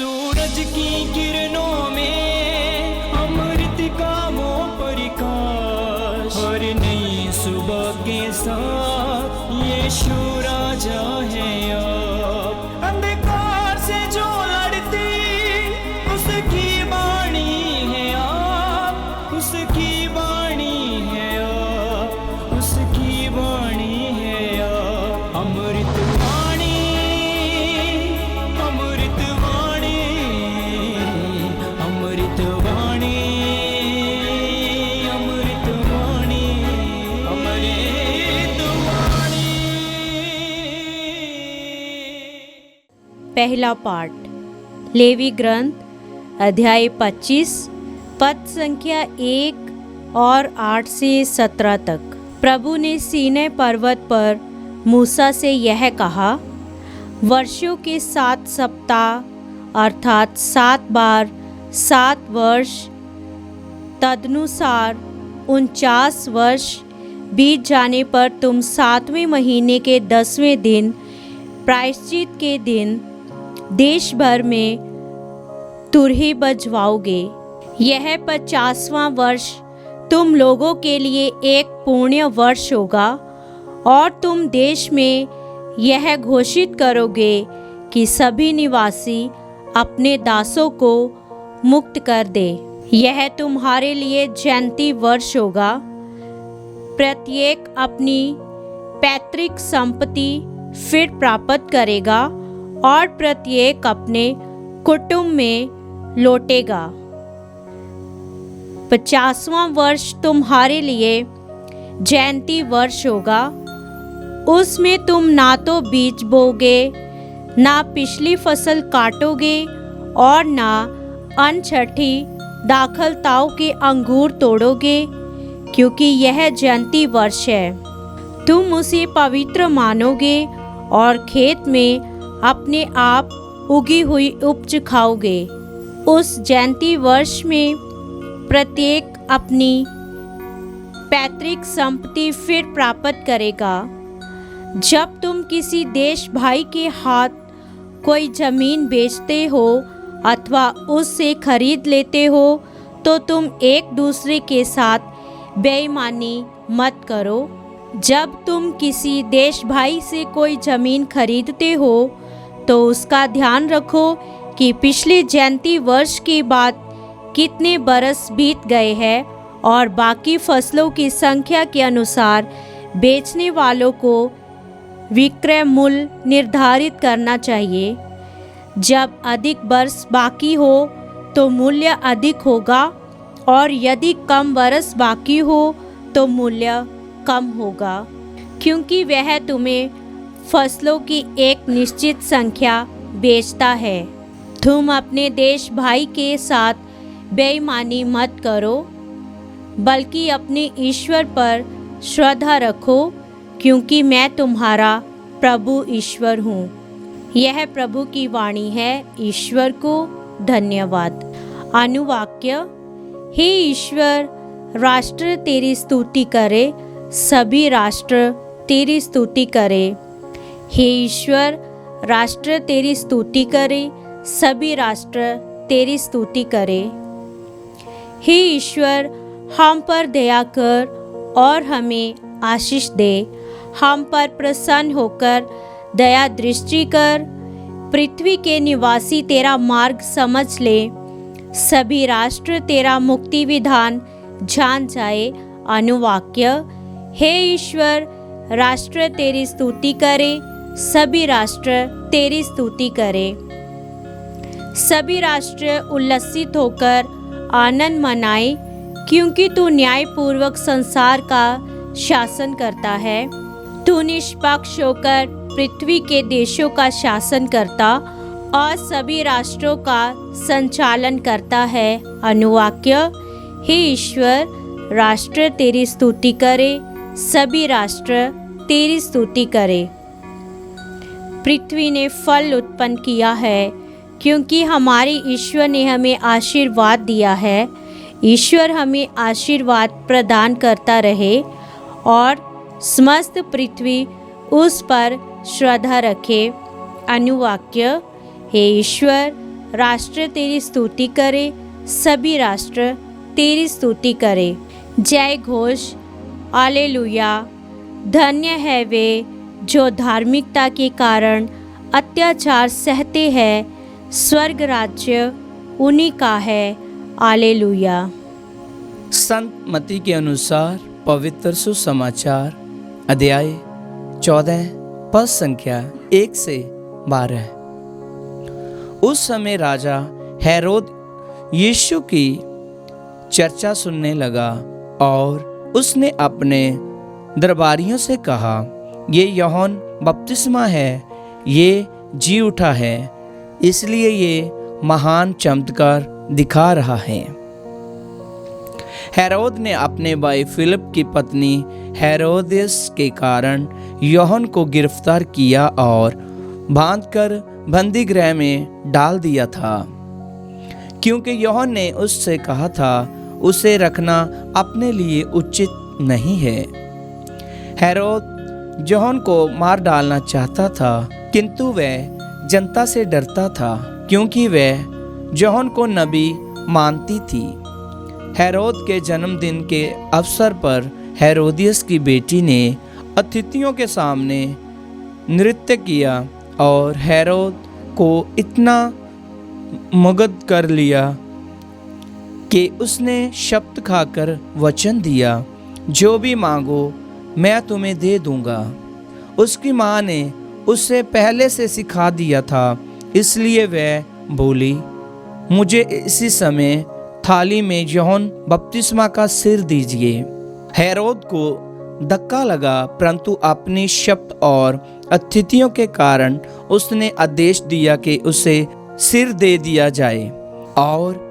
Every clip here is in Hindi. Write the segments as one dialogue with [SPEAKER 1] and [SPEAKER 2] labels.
[SPEAKER 1] सूरज की किरणों में अमृत का वो प्रकाश, हर नई सुबह के साथ यीशु राजा है अब। अंधकार से जो लड़ती उसकी वाणी है आप, उसकी वाणी है आप, उसकी वाणी है आप। अमृत वाणी, अमृत वाणी, अमृत वाणी, अमृत वाणी, अमृत वाणी।
[SPEAKER 2] पहला पाठ लेवी ग्रंथ अध्याय 25 पद संख्या 1 और 8 से 17 तक। प्रभु ने सीनै पर्वत पर मूसा से यह कहा, वर्षों के 7 सप्ताह अर्थात 7 बार 7 वर्ष, तदनुसार 49 वर्ष बीत जाने पर तुम 7वें महीने के 10वें दिन प्रायश्चित के दिन देश भर में तुरही बजवाओगे। यह 50वां वर्ष तुम लोगों के लिए एक पुण्य वर्ष होगा और तुम देश में यह घोषित करोगे कि सभी निवासी अपने दासों को मुक्त कर दे। यह तुम्हारे लिए जयंती वर्ष होगा। प्रत्येक अपनी पैतृक संपत्ति फिर प्राप्त करेगा और प्रत्येक अपने कुटुंब में लौटेगा। 50वां वर्ष तुम्हारे लिए जयंती वर्ष होगा। उसमें तुम ना तो बीज बोगे, ना पिछली फसल काटोगे और ना अनछठी दाखलताओं के अंगूर तोड़ोगे, क्योंकि यह जयंती वर्ष है। तुम उसे पवित्र मानोगे और खेत में अपने आप उगी हुई उपज खाओगे। उस जयंती वर्ष में प्रत्येक अपनी पैतृक संपत्ति फिर प्राप्त करेगा। जब तुम किसी देश भाई के हाथ कोई जमीन बेचते हो अथवा उससे खरीद लेते हो तो तुम एक दूसरे के साथ बेईमानी मत करो। जब तुम किसी देश भाई से कोई जमीन खरीदते हो तो उसका ध्यान रखो कि पिछले जयंती वर्ष के बाद कितने बरस बीत गए हैं और बाकी फसलों की संख्या के अनुसार बेचने वालों को विक्रय मूल्य निर्धारित करना चाहिए। जब अधिक वर्ष बाकी हो तो मूल्य अधिक होगा और यदि कम वर्ष बाकी हो तो मूल्य कम होगा, क्योंकि वह तुम्हें फसलों की एक निश्चित संख्या बेचता है। तुम अपने देश भाई के साथ बेईमानी मत करो, बल्कि अपने ईश्वर पर श्रद्धा रखो, क्योंकि मैं तुम्हारा प्रभु ईश्वर हूँ। यह प्रभु की वाणी है। ईश्वर को धन्यवाद। अनुवाक्य। हे ईश्वर, राष्ट्र तेरी स्तुति करे, सभी राष्ट्र तेरी स्तुति करे। हे ईश्वर, राष्ट्र तेरी स्तुति करे, सभी राष्ट्र तेरी स्तुति करे। हे ईश्वर, हम पर दया कर और हमें आशीष दे। हम पर प्रसन्न होकर दया दृष्टि कर। पृथ्वी के निवासी तेरा मार्ग समझ ले। सभी राष्ट्र तेरा मुक्ति विधान जान जाए। अनुवाक्य। हे ईश्वर, राष्ट्र तेरी स्तुति करे, सभी राष्ट्र तेरी स्तुति करे। सभी राष्ट्र उल्लसित होकर आनंद मनाए, क्योंकि तू न्यायपूर्वक संसार का शासन करता है। तू निष्पक्ष होकर पृथ्वी के देशों का शासन करता और सभी राष्ट्रों का संचालन करता है। अनुवाक्य। हे ईश्वर, राष्ट्र तेरी स्तुति करे, सभी राष्ट्र तेरी स्तुति करे। पृथ्वी ने फल उत्पन्न किया है, क्योंकि हमारे ईश्वर ने हमें आशीर्वाद दिया है। ईश्वर हमें आशीर्वाद प्रदान करता रहे और समस्त पृथ्वी उस पर श्रद्धा रखे। अनुवाक्य। हे ईश्वर, राष्ट्र तेरी स्तुति करे, सभी राष्ट्र तेरी स्तुति करे। जय घोष, हालेलुया। धन्य है वे जो धार्मिकता के कारण अत्याचार सहते हैं, स्वर्ग राज्य उन्हीं का है। हालेलुया।
[SPEAKER 3] संत मत्ती के अनुसार पवित्र सुसमाचार अध्याय 14 पद संख्या 1 से 12। उस समय राजा हेरोद यीशु की चर्चा सुनने लगा और उसने अपने दरबारियों से कहा, ये यूहन्ना बपतिस्मा है, ये जी उठा है, इसलिए ये महान चमत्कार दिखा रहा है। हेरोद ने अपने भाई फिलिप की पत्नी हेरोदियस के कारण यूहन्ना को गिरफ्तार किया और बांधकर बंदी गृह में डाल दिया था, क्योंकि यूहन्ना ने उससे कहा था उसे रखना अपने लिए उचित नहीं है। हेरोद यूहन्ना को मार डालना चाहता था, किंतु वह जनता से डरता था, क्योंकि वह यूहन्ना को नबी मानती थी। हेरोद के जन्मदिन के अवसर पर हेरोदियस की बेटी ने अतिथियों के सामने नृत्य किया और हेरोद को इतना मगध कर लिया कि उसने शपथ खाकर वचन दिया, जो भी मांगो मैं तुम्हें दे दूंगा। उसकी माँ ने उसे पहले से सिखा दिया था, इसलिए वह बोली, मुझे इसी समय थाली में यूहन्ना बपतिस्मा का सिर दीजिए। हेरोद को धक्का लगा, परंतु अपनी शपथ और अतिथियों के कारण उसने आदेश दिया कि उसे सिर दे दिया जाए और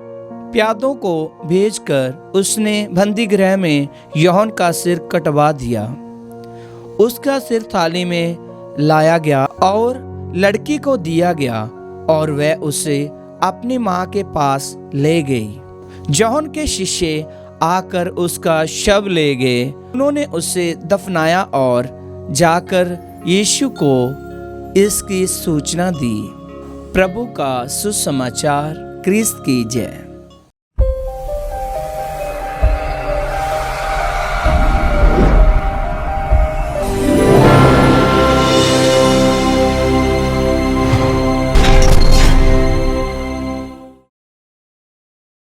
[SPEAKER 3] प्यादों को भेजकर उसने बंदी गृह में यूहन्ना का सिर कटवा दिया। उसका सिर थाली में लाया गया और लड़की को दिया गया और वह उसे अपनी माँ के पास ले गई। यूहन्ना के शिष्य आकर उसका शव ले गए। उन्होंने उसे दफनाया और जाकर यीशु को इसकी सूचना दी। प्रभु का सुसमाचार। क्रिस्त की जय।